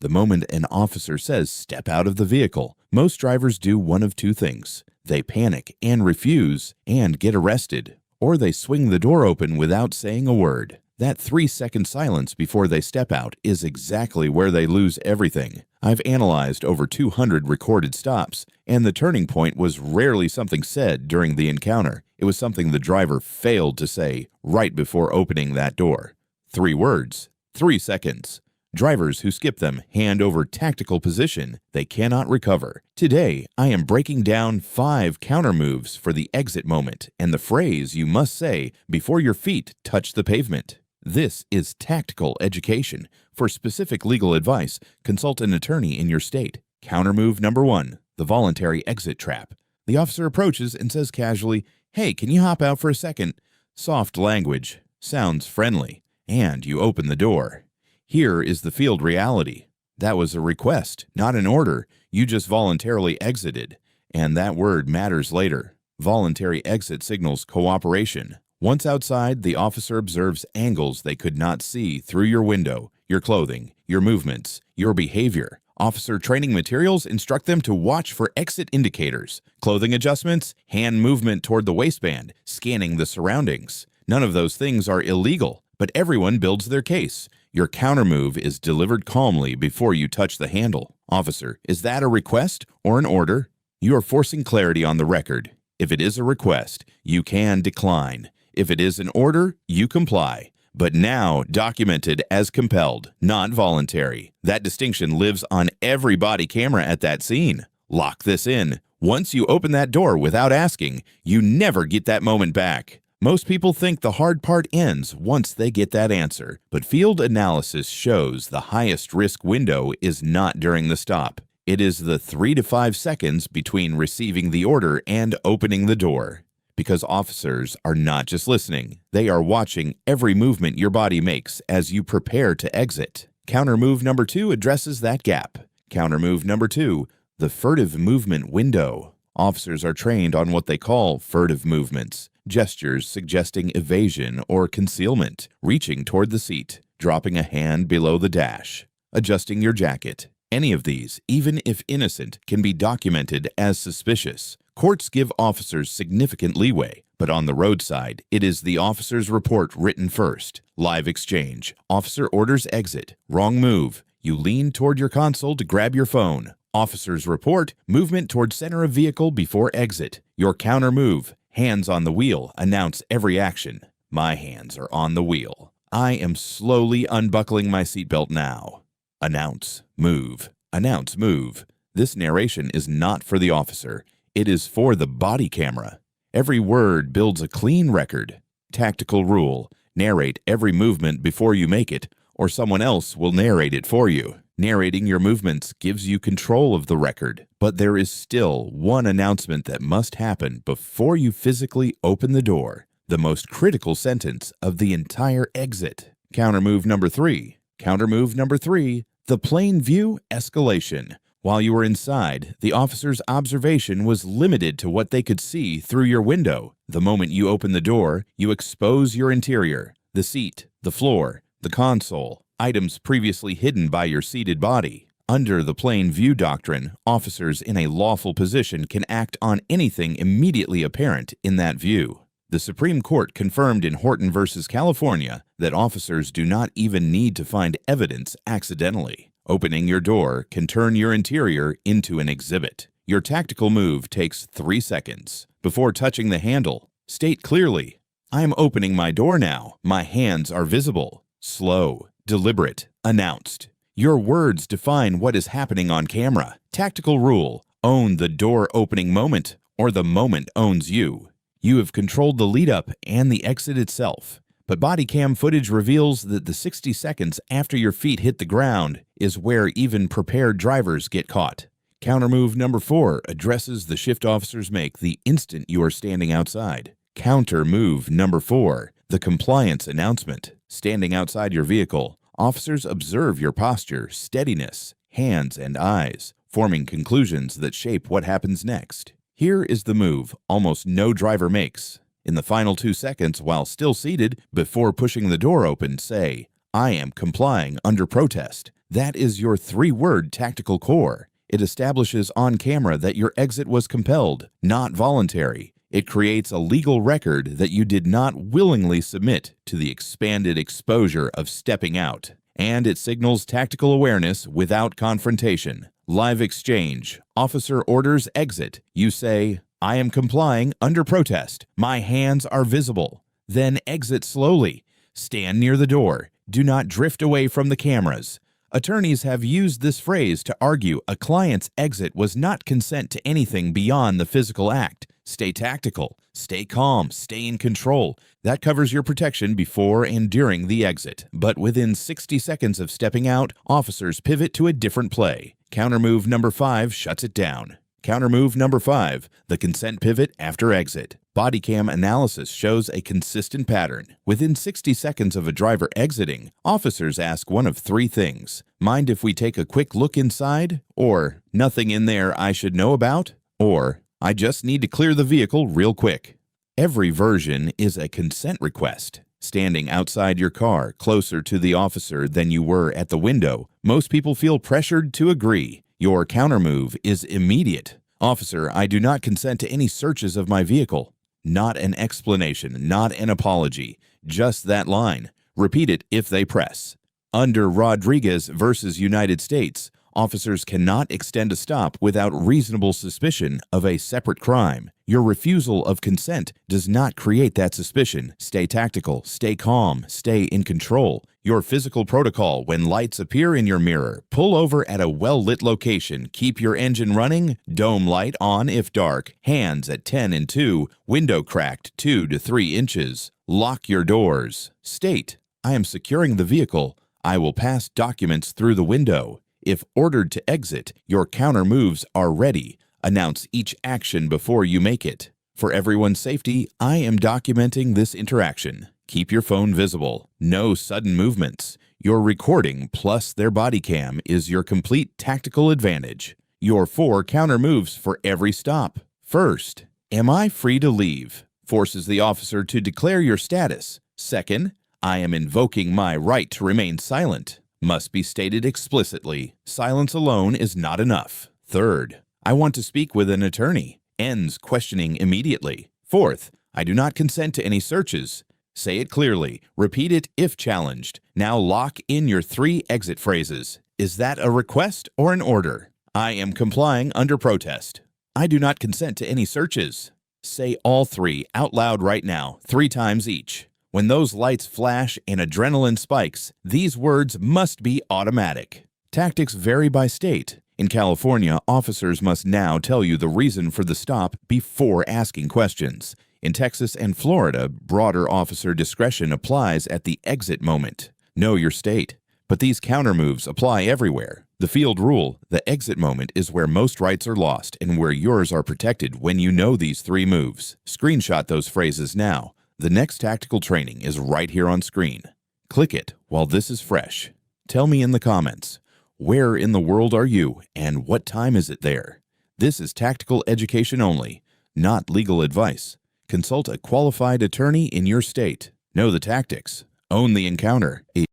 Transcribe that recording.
The moment an officer says step out of the vehicle, most drivers do one of two things. They panic and refuse and get arrested, or they swing the door open without saying a word. That 3-second silence before they step out is exactly where they lose everything. I've analyzed over 200 recorded stops, and the turning point was rarely something said during the encounter. It was something the driver failed to say right before opening that door. 3 words, 3 seconds. Drivers who skip them hand over tactical position they cannot recover. Today, I am breaking down 5 counter moves for the exit moment and the phrase you must say before your feet touch the pavement. This is tactical education. For specific legal advice, consult an attorney in your state. Counter move number 1, the voluntary exit trap. The officer approaches and says casually, "Hey, can you hop out for a second?" Soft language, sounds friendly, and you open the door. Here is the field reality. That was a request, not an order. You just voluntarily exited, and that word matters later. Voluntary exit signals cooperation. Once outside, the officer observes angles they could not see through your window, your clothing, your movements, your behavior. Officer training materials instruct them to watch for exit indicators, clothing adjustments, hand movement toward the waistband, scanning the surroundings. None of those things are illegal, but everyone builds their case. Your counter move is delivered calmly before you touch the handle. Officer, is that a request or an order? You are forcing clarity on the record. If it is a request, you can decline. If it is an order, you comply. But now documented as compelled, not voluntary. That distinction lives on every body camera at that scene. Lock this in. Once you open that door without asking, you never get that moment back. Most people think the hard part ends once they get that answer, but field analysis shows the highest risk window is not during the stop. It is the 3 to 5 seconds between receiving the order and opening the door. Because officers are not just listening, they are watching every movement your body makes as you prepare to exit. Counter move number 2 addresses that gap. Counter move number 2, the furtive movement window. Officers are trained on what they call furtive movements, gestures suggesting evasion or concealment, reaching toward the seat, dropping a hand below the dash, adjusting your jacket. Any of these, even if innocent, can be documented as suspicious. Courts give officers significant leeway, but on the roadside, it is the officer's report written first. Live exchange. Officer orders exit. Wrong move. You lean toward your console to grab your phone. Officer's report, movement toward center of vehicle before exit. Your counter move. Hands on the wheel announce every action. My hands are on the wheel. I am slowly unbuckling my seatbelt now. Announce, move. Announce, move. This narration is not for the officer. It is for the body camera. Every word builds a clean record. Tactical rule: narrate every movement before you make it, or someone else will narrate it for you. Narrating your movements gives you control of the record, but there is still one announcement that must happen before you physically open the door, the most critical sentence of the entire exit. Counter move number 3. Counter move number 3, the plain view escalation. While you were inside, the officer's observation was limited to what they could see through your window. The moment you open the door, you expose your interior, the seat, the floor, the console, items previously hidden by your seated body. Under the plain view doctrine, officers in a lawful position can act on anything immediately apparent in that view. The Supreme Court confirmed in Horton v. California that officers do not even need to find evidence accidentally. Opening your door can turn your interior into an exhibit. Your tactical move takes 3 seconds. Before touching the handle, state clearly, "I am opening my door now. My hands are visible." Slow, deliberate, announced. Your words define what is happening on camera. Tactical rule: own the door opening moment, or the moment owns you. You have controlled the lead-up and the exit itself. But body cam footage reveals that the 60 seconds after your feet hit the ground is where even prepared drivers get caught. Counter move number 4 addresses the shift officers make the instant you are standing outside. Counter move number 4, the compliance announcement. Standing outside your vehicle, officers observe your posture, steadiness, hands, and eyes, forming conclusions that shape what happens next. Here is the move almost no driver makes. In the final 2 seconds, while still seated, before pushing the door open, say, I am complying under protest. That is your three-word tactical core. It establishes on camera that your exit was compelled, not voluntary. It creates a legal record that you did not willingly submit to the expanded exposure of stepping out. And it signals tactical awareness without confrontation. Live exchange. Officer orders exit. You say, I am complying under protest. My hands are visible. Then exit slowly. Stand near the door. Do not drift away from the cameras. Attorneys have used this phrase to argue a client's exit was not consent to anything beyond the physical act. Stay tactical, stay calm, stay in control. That covers your protection before and during the exit. But within 60 seconds of stepping out, officers pivot to a different play. Countermove number 5 shuts it down. Countermove number 5, the consent pivot after exit. Body cam analysis shows a consistent pattern. Within 60 seconds of a driver exiting, officers ask one of three things. Mind if we take a quick look inside? Or, nothing in there I should know about? Or, I just need to clear the vehicle real quick. Every version is a consent request. Standing outside your car, closer to the officer than you were at the window, most people feel pressured to agree. Your countermove is immediate. Officer, I do not consent to any searches of my vehicle. Not an explanation, not an apology, just that line. Repeat it if they press. Under Rodriguez versus United States, officers cannot extend a stop without reasonable suspicion of a separate crime. Your refusal of consent does not create that suspicion. Stay tactical, stay calm, stay in control. Your physical protocol when lights appear in your mirror. Pull over at a well-lit location. Keep your engine running. Dome light on if dark. Hands at 10 and 2. Window cracked 2 to 3 inches. Lock your doors. State, I am securing the vehicle. I will pass documents through the window. If ordered to exit, your counter moves are ready. Announce each action before you make it. For everyone's safety, I am documenting this interaction. Keep your phone visible. No sudden movements. Your recording plus their body cam is your complete tactical advantage. Your 4 counter moves for every stop. First, am I free to leave? Forces the officer to declare your status. Second, I am invoking my right to remain silent. Must be stated explicitly. Silence alone is not enough. Third, I want to speak with an attorney. Ends questioning immediately. Fourth, I do not consent to any searches. Say it clearly. Repeat it if challenged. Now lock in your 3 exit phrases. Is that a request or an order? I am complying under protest. I do not consent to any searches. Say all 3 out loud right now, 3 times each. When those lights flash and adrenaline spikes, these words must be automatic. Tactics vary by state. In California, officers must now tell you the reason for the stop before asking questions. In Texas and Florida, broader officer discretion applies at the exit moment. Know your state. But these counter moves apply everywhere. The field rule, the exit moment is where most rights are lost and where yours are protected when you know these 3 moves. Screenshot those phrases now. The next tactical training is right here on screen. Click it while this is fresh. Tell me in the comments, where in the world are you and what time is it there? This is tactical education only, not legal advice. Consult a qualified attorney in your state. Know the tactics. Own the encounter.